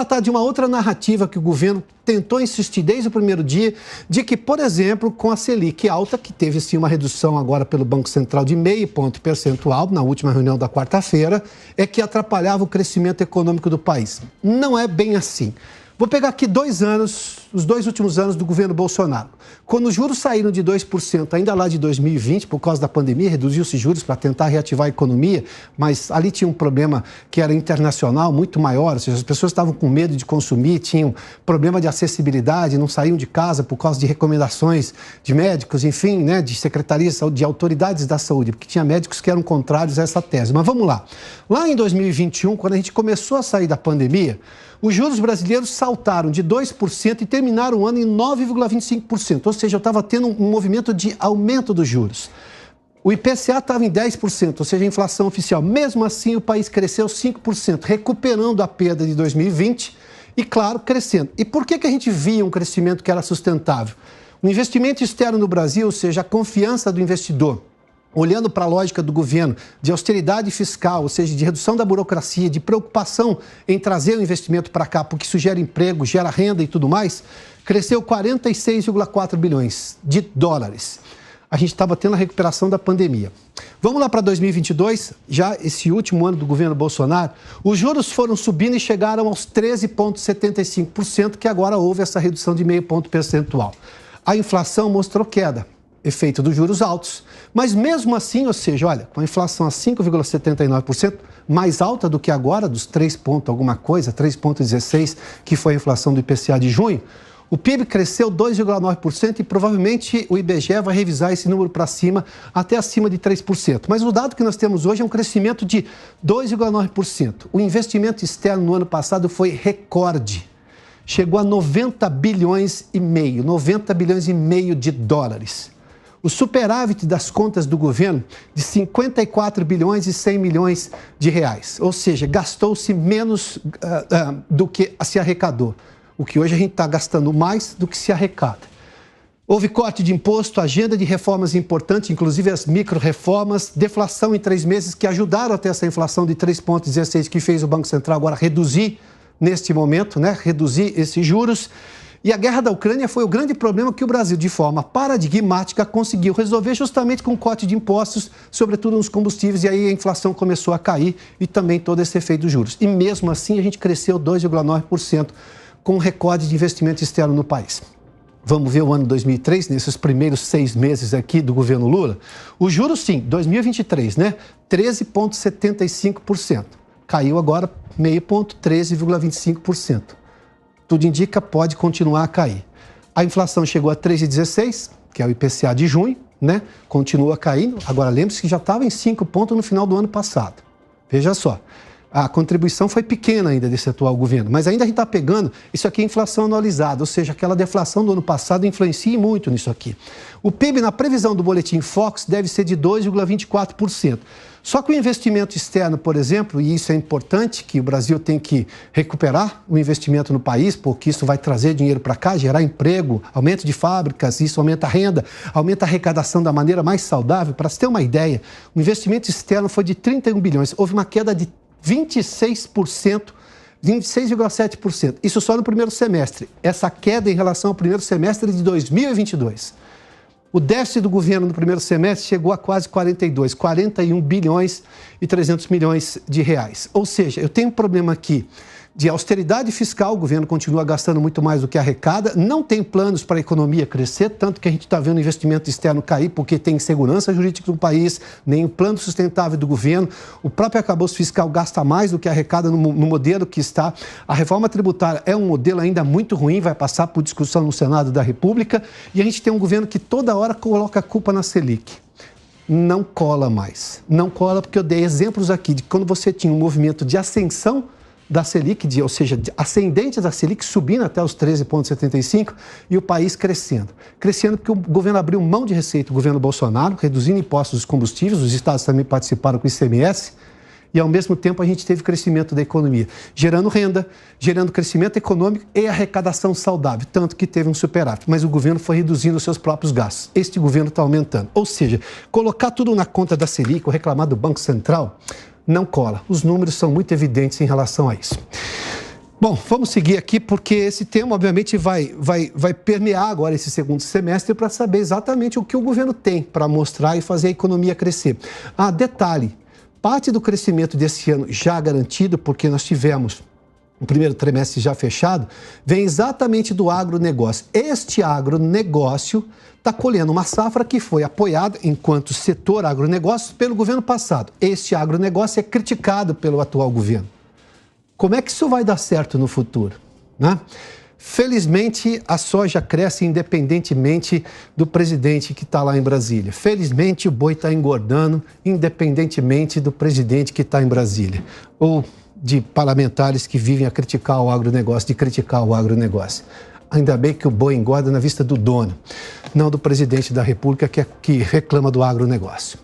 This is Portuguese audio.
tratar de uma outra narrativa que o governo tentou insistir desde o primeiro dia, de que, por exemplo, com a Selic alta, que teve sim uma redução agora pelo Banco Central de 0,5 ponto percentual, na última reunião da quarta-feira, é que atrapalhava o crescimento econômico do país. Não é bem assim. Vou pegar aqui 2 anos, os 2 últimos anos do governo Bolsonaro. Quando os juros saíram de 2%, ainda lá de 2020, por causa da pandemia, reduziu-se juros para tentar reativar a economia, mas ali tinha um problema que era internacional, muito maior, ou seja, as pessoas estavam com medo de consumir, tinham problema de acessibilidade, não saíam de casa por causa de recomendações de médicos, enfim, né, de secretarias de saúde, de autoridades da saúde, porque tinha médicos que eram contrários a essa tese. Mas vamos lá. Lá em 2021, quando a gente começou a sair da pandemia, os juros brasileiros saltaram de 2% e terminaram o ano em 9,25%. Ou seja, eu estava tendo um movimento de aumento dos juros. O IPCA estava em 10%, ou seja, a inflação oficial. Mesmo assim, o país cresceu 5%, recuperando a perda de 2020 e, claro, crescendo. E por que a gente via um crescimento que era sustentável? O investimento externo no Brasil, ou seja, a confiança do investidor, olhando para a lógica do governo de austeridade fiscal, ou seja, de redução da burocracia, de preocupação em trazer o investimento para cá, porque isso gera emprego, gera renda e tudo mais, cresceu 46,4 bilhões de dólares. A gente estava tendo a recuperação da pandemia. Vamos lá para 2022, já esse último ano do governo Bolsonaro, os juros foram subindo e chegaram aos 13,75%, que agora houve essa redução de 0,5 ponto percentual. A inflação mostrou queda, efeito dos juros altos. Mas mesmo assim, ou seja, olha, com a inflação a 5,79%, mais alta do que agora, dos 3 pontos alguma coisa, 3,16%, que foi a inflação do IPCA de junho, o PIB cresceu 2,9% e provavelmente o IBGE vai revisar esse número para cima, até acima de 3%. Mas o dado que nós temos hoje é um crescimento de 2,9%. O investimento externo no ano passado foi recorde. Chegou a 90 bilhões e meio de dólares. O superávit das contas do governo de 54 bilhões e 100 milhões de reais. Ou seja, gastou-se menos do que se arrecadou. O que hoje a gente está gastando mais do que se arrecada. Houve corte de imposto, agenda de reformas importantes, inclusive as micro-reformas, deflação em 3 meses que ajudaram até essa inflação de 3,16 que fez o Banco Central agora reduzir neste momento, né, reduzir esses juros. E a guerra da Ucrânia foi o grande problema que o Brasil, de forma paradigmática, conseguiu resolver justamente com o corte de impostos, sobretudo nos combustíveis, e aí a inflação começou a cair e também todo esse efeito dos juros. E mesmo assim a gente cresceu 2,9% com um recorde de investimento externo no país. Vamos ver o ano 2003, nesses primeiros 6 meses aqui do governo Lula. O juros, sim, 2023, né? 13,75%. Caiu agora 0,5 ponto, 13,25%. Tudo indica pode continuar a cair. A inflação chegou a 3,16, que é o IPCA de junho, né? Continua caindo. Agora, lembre-se que já estava em 5 pontos no final do ano passado. Veja só. A contribuição foi pequena ainda desse atual governo, mas ainda a gente está pegando, isso aqui é inflação anualizada, ou seja, aquela deflação do ano passado influencia muito nisso aqui. O PIB, na previsão do boletim Focus, deve ser de 2,24%. Só que o investimento externo, por exemplo, e isso é importante, que o Brasil tem que recuperar o investimento no país, porque isso vai trazer dinheiro para cá, gerar emprego, aumento de fábricas, isso aumenta a renda, aumenta a arrecadação da maneira mais saudável. Para se ter uma ideia, o investimento externo foi de 31 bilhões, houve uma queda de 26%, 26,7%. Isso só no primeiro semestre. Essa queda em relação ao primeiro semestre de 2022. O déficit do governo no primeiro semestre chegou a quase 41 bilhões e 300 milhões de reais. Ou seja, eu tenho um problema aqui de austeridade fiscal, o governo continua gastando muito mais do que arrecada, não tem planos para a economia crescer, tanto que a gente está vendo o investimento externo cair porque tem insegurança jurídica no país, nem o plano sustentável do governo, o próprio arcabouço fiscal gasta mais do que arrecada no modelo que está. A reforma tributária é um modelo ainda muito ruim, vai passar por discussão no Senado da República, e a gente tem um governo que toda hora coloca a culpa na Selic. Não cola mais. Não cola porque eu dei exemplos aqui de quando você tinha um movimento de ascensão da Selic, ou seja, ascendente da Selic, subindo até os 13,75% e o país crescendo. Crescendo porque o governo abriu mão de receita, o governo Bolsonaro, reduzindo impostos dos combustíveis, os estados também participaram com o ICMS, e ao mesmo tempo a gente teve crescimento da economia, gerando renda, gerando crescimento econômico e arrecadação saudável, tanto que teve um superávit, mas o governo foi reduzindo os seus próprios gastos. Este governo está aumentando. Ou seja, colocar tudo na conta da Selic ou reclamar do Banco Central não cola. Os números são muito evidentes em relação a isso. Bom, vamos seguir aqui porque esse tema, obviamente, vai permear agora esse segundo semestre para saber exatamente o que o governo tem para mostrar e fazer a economia crescer. Ah, detalhe, parte do crescimento desse ano já garantido, porque nós tivemos o primeiro trimestre já fechado, vem exatamente do agronegócio. Este agronegócio está colhendo uma safra que foi apoiada enquanto setor agronegócio pelo governo passado. Este agronegócio é criticado pelo atual governo. Como é que isso vai dar certo no futuro, né? Felizmente, a soja cresce independentemente do presidente que está lá em Brasília. Felizmente, o boi está engordando independentemente do presidente que está em Brasília. Ou de parlamentares que vivem a criticar o agronegócio, de criticar o agronegócio. Ainda bem que o boi engorda na vista do dono, não do presidente da República que reclama do agronegócio.